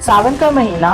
सावन का महीना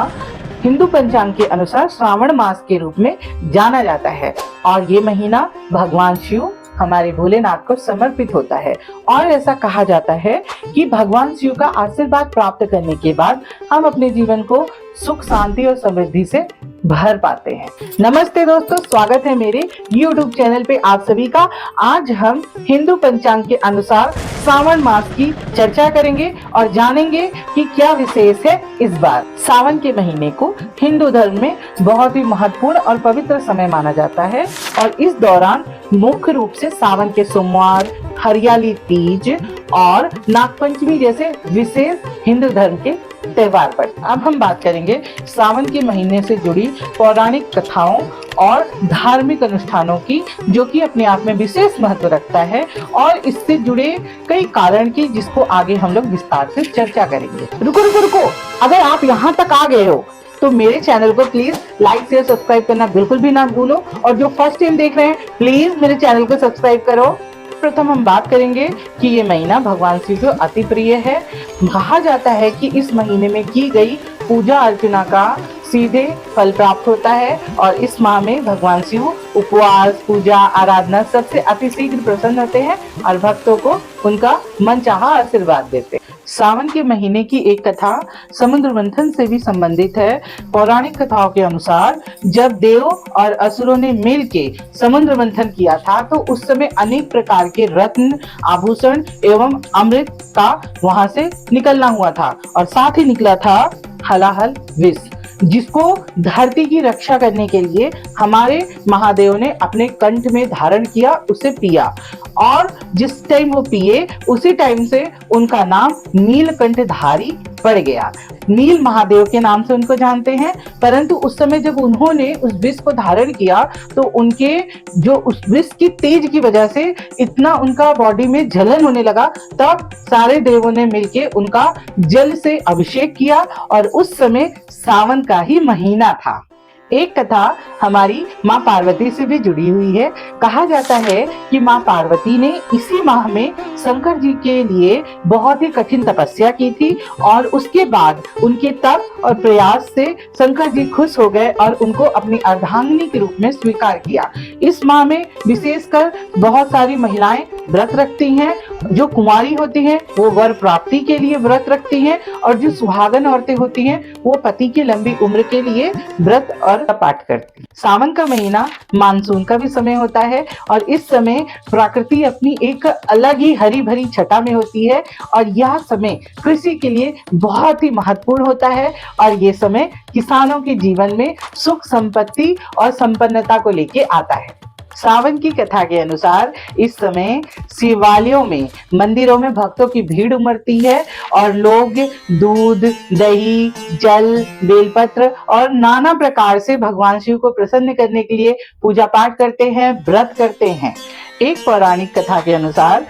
हिंदू पंचांग के अनुसार श्रावण मास के रूप में जाना जाता है और ये महीना भगवान शिव हमारे भोलेनाथ को समर्पित होता है। और ऐसा कहा जाता है कि भगवान शिव का आशीर्वाद प्राप्त करने के बाद हम अपने जीवन को सुख, शांति और समृद्धि से भर पाते हैं। नमस्ते दोस्तों, स्वागत है मेरे YouTube चैनल पे आप सभी का। आज हम हिंदू पंचांग के अनुसार सावन मास की चर्चा करेंगे और जानेंगे कि क्या विशेष है इस बार। सावन के महीने को हिंदू धर्म में बहुत ही महत्वपूर्ण और पवित्र समय माना जाता है और इस दौरान मुख्य रूप से सावन के सोमवार, हरियाली तीज और नागपंचमी जैसे विशेष हिंदू धर्म के त्योहार पर। अब हम बात करेंगे सावन के महीने से जुड़ी पौराणिक कथाओं और धार्मिक अनुष्ठानों की, जो कि अपने आप में विशेष महत्व रखता है और इससे जुड़े कई कारण की, जिसको आगे हम लोग विस्तार से चर्चा करेंगे। रुको, अगर आप यहाँ तक आ गए हो तो मेरे चैनल को प्लीज लाइक शेयर सब्सक्राइब करना बिल्कुल भी ना भूलो और जो फर्स्ट टाइम देख रहे हैं प्लीज मेरे चैनल को सब्सक्राइब करो। प्रथम हम बात करेंगे कि ये महीना भगवान शिव को अति प्रिय है। कहा जाता है कि इस महीने में की गई पूजा अर्चना का सीधे फल प्राप्त होता है और इस माह में भगवान शिव उपवास, पूजा, आराधना सबसे अति शीघ्र प्रसन्न होते हैं और भक्तों को उनका मनचाहा आशीर्वाद देते हैं। सावन के महीने की एक कथा समुद्र मंथन से भी संबंधित है। पौराणिक कथाओं के अनुसार जब देव और असुरों ने मिलके समुद्र मंथन किया था तो उस समय अनेक प्रकार के रत्न, आभूषण एवं अमृत का वहां से निकलना हुआ था और साथ ही निकला था हलाहल विष, जिसको धरती की रक्षा करने के लिए हमारे महादेव ने अपने कंठ में धारण किया, उसे पिया और जिस टाइम वो पिए उसी टाइम से उनका नाम नीलकंठधारी पड़ गया। नील महादेव के नाम से उनको जानते हैं, परंतु उस समय जब उन्होंने उस विष को धारण किया तो उनके जो उस विष की तेज की वजह से इतना उनका बॉडी में जलन होने लगा, तब सारे देवों ने मिलके उनका जल से अभिषेक किया और उस समय सावन का ही महीना था। एक कथा हमारी माँ पार्वती से भी जुड़ी हुई है। कहा जाता है कि माँ पार्वती ने इसी माह में शंकर जी के लिए बहुत ही कठिन तपस्या की थी और उसके बाद उनके तप और प्रयास से शंकर जी खुश हो गए और उनको अपनी अर्धांगिनी के रूप में स्वीकार किया। इस माह में विशेषकर बहुत सारी महिलाएं व्रत रखती हैं। जो कुंवारी होती हैं वो वर प्राप्ति के लिए व्रत रखती हैं और जो सुहागन औरतें होती हैं वो पति की लंबी उम्र के लिए व्रत और पाठ करती। सावन का महीना मानसून का भी समय होता है और इस समय प्रकृति अपनी एक अलग ही हरी भरी छटा में होती है और यह समय कृषि के लिए बहुत ही महत्वपूर्ण होता है और ये समय किसानों के जीवन में सुख, संपत्ति और संपन्नता को लेके आता है। सावन की कथा के अनुसार इस समय शिवालयों में, मंदिरों में भक्तों की भीड़ उमड़ती है और लोग दूध, दही, जल, बेलपत्र और नाना प्रकार से भगवान शिव को प्रसन्न करने के लिए पूजा पाठ करते हैं, व्रत करते हैं। एक पौराणिक कथा के अनुसार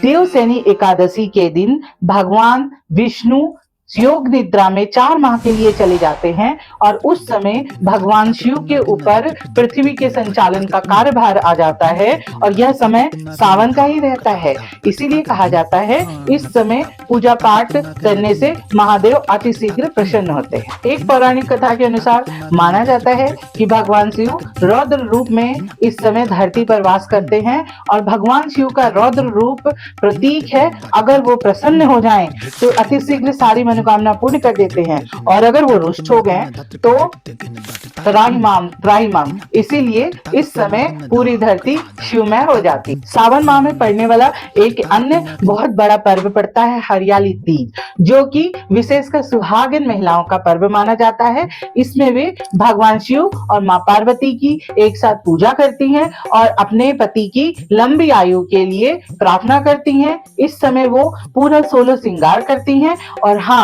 देवशयनी एकादशी के दिन भगवान विष्णु योग निद्रा में 4 माह के लिए चले जाते हैं और उस समय भगवान शिव के ऊपर पृथ्वी के संचालन का कार्यभार आ जाता है और यह समय सावन का ही रहता है। इसीलिए कहा जाता है इस समय पूजा पाठ करने से महादेव अति शीघ्र प्रसन्न होते हैं। एक पौराणिक कथा के अनुसार माना जाता है कि भगवान शिव रौद्र रूप में इस समय धरती पर वास करते हैं और भगवान शिव का रौद्र रूप प्रतीक है। अगर वो प्रसन्न हो जाएं तो अति शीघ्र सारी मनोकामना पूर्ण कर देते हैं और अगर वो रुष्ट हो गए तो त्राहिमाम, इसीलिए इस समय पूरी धरती शिवमय हो जाती। सावन माह में पड़ने वाला एक अन्य बहुत बड़ा पर्व पड़ता है हरियाली तीज, जो कि विशेषकर सुहागिन महिलाओं का पर्व माना जाता है। इसमें वे भगवान शिव और माँ पार्वती की एक साथ पूजा करती हैं और अपने पति की लंबी आयु के लिए प्रार्थना करती हैं। इस समय वो पूरा 16 श्रृंगार करती हैं और हाँ,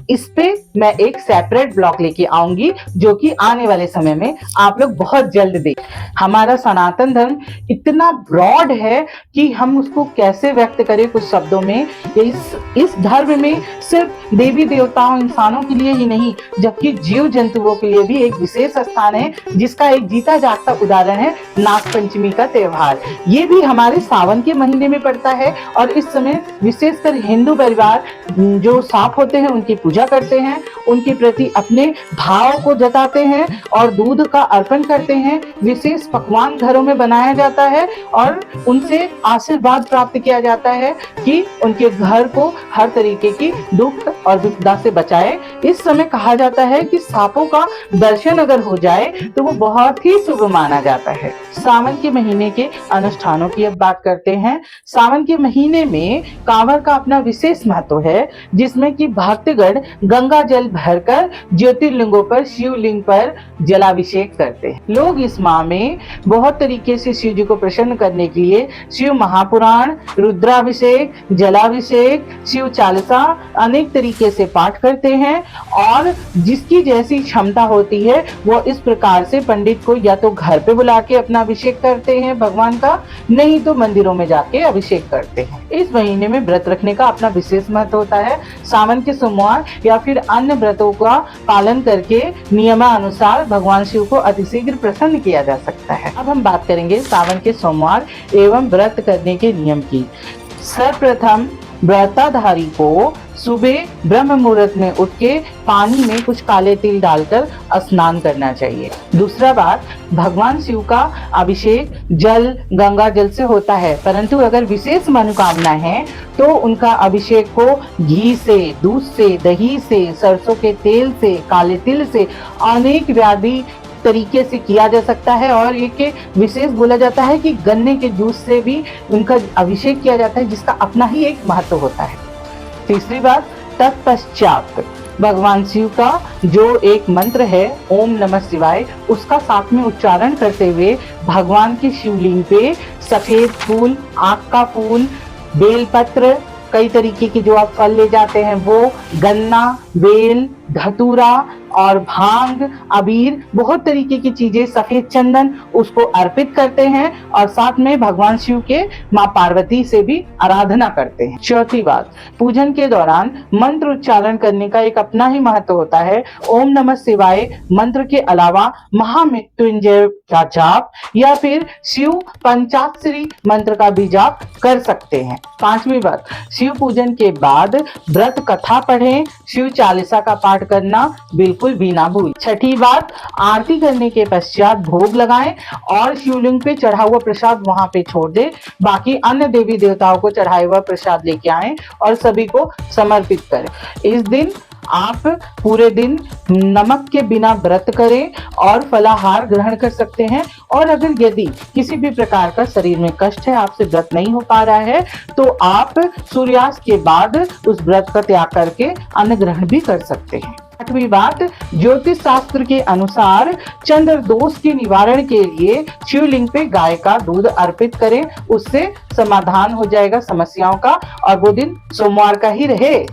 इस पे मैं एक सेपरेट ब्लॉग लेके आऊंगी जो कि आने वाले समय में आप लोग बहुत जल्द देख। हमारा सनातन धर्म इतना ब्रॉड है कि हम उसको कैसे व्यक्त करें कुछ शब्दों में। इस धर्म में सिर्फ देवी देवताओं, इंसानों के लिए ही नहीं, जबकि जीव जंतुओं के लिए भी एक विशेष स्थान है, जिसका एक जीता जागता उदाहरण है नागपंचमी का त्योहार। ये भी हमारे सावन के महीने में पड़ता है और इस समय विशेषकर हिंदू परिवार जो सांप होते हैं उनकी पूजा करते हैं, उनके प्रति अपने भाव को जताते हैं और दूध का अर्पण करते हैं। विशेष पकवान घरों में बनाया जाता है और उनसे आशीर्वाद प्राप्त किया जाता है कि उनके घर को हर तरीके की दुख और विपदा से बचाए। इस समय कहा जाता है कि सांपों का दर्शन अगर हो जाए तो वो बहुत ही शुभ माना जाता है। सावन के महीने के अनुष्ठानों की अब बात करते हैं। सावन के महीने में कांवड़ का अपना विशेष महत्व है, जिसमें कि भक्तगण गंगा जल भरकर ज्योतिर्लिंगों पर, शिवलिंग पर जलाभिषेक करते हैं। लोग इस माह में बहुत तरीके से शिव जी को प्रसन्न करने के लिए शिव महापुराण, रुद्राभिषेक, जलाभिषेक, शिव चालीसा अनेक तरीके से पाठ करते हैं और जिसकी जैसी क्षमता होती है वो इस प्रकार से पंडित को या तो घर पे बुला के अपना अभिषेक करते हैं भगवान का, नहीं तो मंदिरों में जाके अभिषेक करते हैं। इस महीने में व्रत रखने का अपना विशेष महत्व होता है। सावन के सोमवार या फिर अन्य व्रतों का पालन करके नियमानुसार भगवान शिव को अतिशीघ्र प्रसन्न किया जा सकता है। अब हम बात करेंगे सावन के सोमवार एवं व्रत करने के नियम की। सर्वप्रथम व्रताधारी को सुबह ब्रह्म मुहूर्त में उठ के पानी में कुछ काले तिल डालकर स्नान करना चाहिए। दूसरा बात, भगवान शिव का अभिषेक जल, गंगा जल से होता है, परंतु अगर विशेष मनोकामना है तो उनका अभिषेक को घी से, दूध से, दही से, सरसों के तेल से, काले तिल से, अनेक व्याधि तरीके से किया जा सकता है। और एक विशेष बोला जाता है कि गन्ने के जूस से भी उनका अभिषेक किया जाता है, जिसका अपना ही एक महत्व होता है। तीसरी बात, तत्पश्चात भगवान शिव का जो एक मंत्र है ओम नमः शिवाय, उसका साथ में उच्चारण करते हुए भगवान के शिवलिंग पे सफेद फूल, आक का फूल, बेलपत्र, कई तरीके के जो आप फल ले जाते हैं वो, गन्ना, बेल, धतूरा और भांग, अबीर, बहुत तरीके की चीजें, सफेद चंदन, उसको अर्पित करते हैं और साथ में भगवान शिव के माँ पार्वती से भी आराधना करते हैं। चौथी बात, पूजन के दौरान मंत्र उच्चारण करने का एक अपना ही महत्व होता है। ओम नमः शिवाय मंत्र के अलावा महामृत्युंजय का जाप या फिर शिव पंचाक्षरी मंत्र का भी जाप कर सकते हैं। पांचवी बात, शिव पूजन के बाद व्रत कथा पढ़ें, शिव चालीसा का पाठ करना बिल्कुल भी ना भूलें। छठी बात, आरती करने के पश्चात भोग लगाएं और शिवलिंग पे चढ़ा हुआ प्रसाद वहां पे छोड़ दें। बाकी अन्य देवी देवताओं को चढ़ाया हुआ प्रसाद लेके आएं और सभी को समर्पित करें। इस दिन आप पूरे दिन नमक के बिना व्रत करें और फलाहार ग्रहण कर सकते हैं। और अगर यदि किसी भी प्रकार का शरीर में कष्ट है, आपसे व्रत नहीं हो पा रहा है, तो आप सूर्यास्त के बाद उस व्रत का त्याग करके अन्न ग्रहण भी कर सकते हैं। आठवीं बात, ज्योतिष शास्त्र के अनुसार चंद्र दोष के निवारण के लिए शिवलिंग पे गाय का दूध अर्पित करें, उससे समाधान हो जाएगा समस्याओं का और वो दिन सोमवार का ही रहे।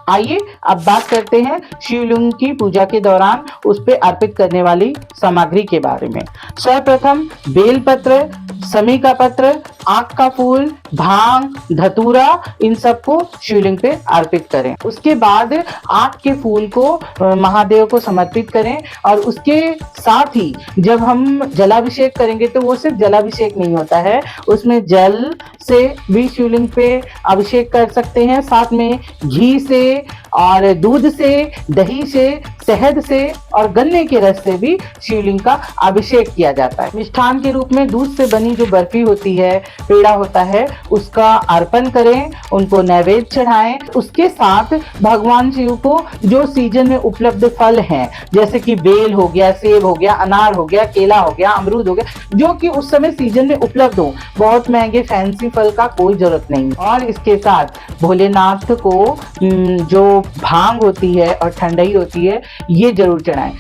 आइए अब बात करते हैं शिवलिंग की पूजा के दौरान उस पे अर्पित करने वाली सामग्री के बारे में। सर्वप्रथम बेलपत्र, समी का पत्र, आक का फूल, भांग, धतूरा, इन सबको शिवलिंग पे अर्पित करें। उसके बाद आक के फूल को महादेव को समर्पित करें और उसके साथ ही जब हम जलाभिषेक करेंगे तो वो सिर्फ जलाभिषेक नहीं होता है, उसमें जल से भी शिवलिंग पे अभिषेक कर सकते हैं, साथ में घी से और दूध से, दही से, शहद से और गन्ने के रस से भी शिवलिंग का अभिषेक किया जाता है। मिष्ठान के रूप में दूध से बनी जो बर्फी होती है, पेड़ा होता है, उसका अर्पण करें, उनको नैवेद्य चढ़ाएं। उसके साथ भगवान शिव को जो सीजन में उपलब्ध फल हैं, जैसे कि बेल हो गया, सेब हो गया, अनार हो गया, केला हो गया, अमरूद हो गया, जो कि उस समय सीजन में उपलब्ध हो, बहुत महंगे फैंसी फल का कोई जरूरत नहीं। और इसके साथ भोलेनाथ को जो भांग होती है और ठंडाई होती है, ये जरूर चढ़ाएं।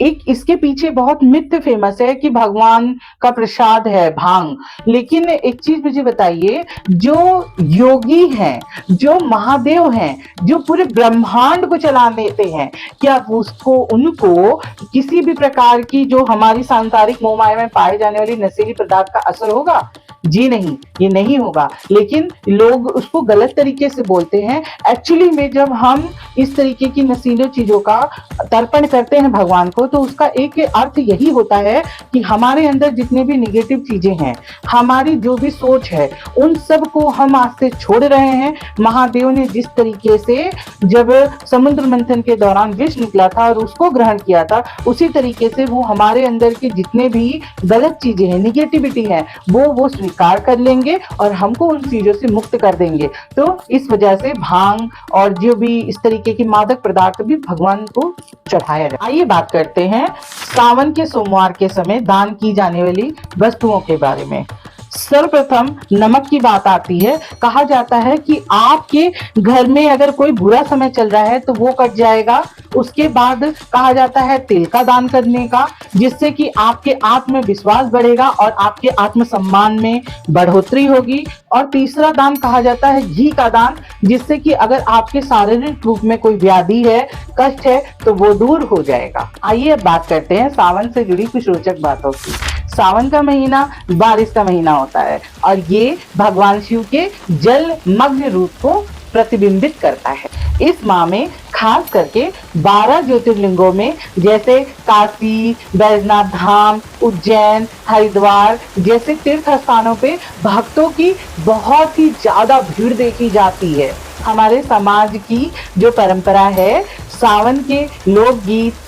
एक इसके पीछे बहुत मिथ फेमस है कि भगवान का प्रसाद है भांग, लेकिन एक चीज मुझे बताइए, जो योगी हैं, जो महादेव हैं, जो पूरे ब्रह्मांड को चला लेते हैं, क्या उनको किसी भी प्रकार की जो हमारी सांसारिक मोह माया में पाए जाने वाली नशीली पदार्थ का असर होगा? जी नहीं, ये नहीं होगा, लेकिन लोग उसको गलत तरीके से बोलते हैं। एक्चुअली में जब हम इस तरीके की नशीली चीजों का तर्पण करते हैं भगवान को, तो उसका एक अर्थ यही होता है कि हमारे अंदर जितने भी निगेटिव चीजें हैं, हमारी जो भी सोच है, उन सब को हम आज से छोड़ रहे हैं। महादेव ने जिस तरीके से जब समुद्र मंथन के दौरान विष निकला था और उसको ग्रहण किया था, उसी तरीके से वो हमारे अंदर की जितने भी गलत चीजें हैं, निगेटिविटी है, वो स्वीकार कर लेंगे और हमको उन चीजों से मुक्त कर देंगे। तो इस वजह से भांग और जो भी इस तरीके की मादक पदार्थ भी भगवान को चढ़ाया जाए। आइए बात करते हैं सावन के सोमवार के समय दान की जाने वाली वस्तुओं के बारे में। सर्वप्रथम नमक की बात आती है। कहा जाता है कि आपके घर में अगर कोई बुरा समय चल रहा है तो वो कट जाएगा। उसके बाद कहा जाता है तिल का दान करने का, जिससे कि आपके आत्मविश्वास बढ़ेगा और आपके आत्मसम्मान में बढ़ोतरी होगी। और तीसरा दान कहा जाता है घी का दान, जिससे कि अगर आपके शारीरिक रूप में कोई व्याधि है, कष्ट है, तो वो दूर हो जाएगा। आइए अब बात करते हैं सावन से जुड़ी कुछ रोचक बातों की। सावन का महीना बारिश का महीना होता है और ये भगवान शिव के जलमग्न रूप को प्रतिबिंबित करता है। इस माह में खास करके 12 ज्योतिर्लिंगों में जैसे काशी, बैजनाथ धाम, उज्जैन, हरिद्वार जैसे तीर्थ स्थानों पे भक्तों की बहुत ही ज्यादा भीड़ देखी जाती है। हमारे समाज की जो परंपरा है, सावन के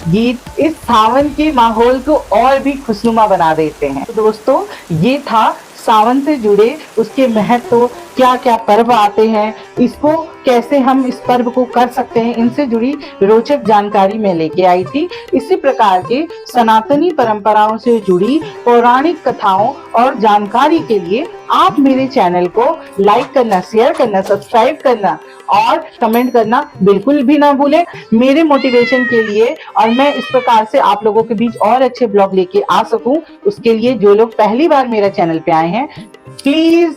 गीत इस सावन के माहौल को और भी खुशनुमा बना देते हैं। तो दोस्तों, ये था सावन से जुड़े उसके महत्व, क्या क्या पर्व आते हैं, इसको कैसे हम इस पर्व को कर सकते हैं, इनसे जुड़ी रोचक जानकारी मैं लेके आई थी। इसी प्रकार के सनातनी परंपराओं से जुड़ी पौराणिक कथाओं और जानकारी के लिए आप मेरे चैनल को लाइक करना, शेयर करना, सब्सक्राइब करना और कमेंट करना बिल्कुल भी ना भूलें मेरे मोटिवेशन के लिए, और मैं इस प्रकार से आप लोगों के बीच और अच्छे ब्लॉग लेके आ सकूं। उसके लिए जो लोग पहली बार मेरा चैनल पे आए हैं, प्लीज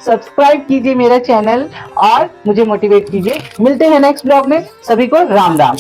सब्सक्राइब कीजिए मेरा चैनल और मुझे मोटिवेट कीजिए। मिलते हैं नेक्स्ट ब्लॉग में। सभी को राम राम।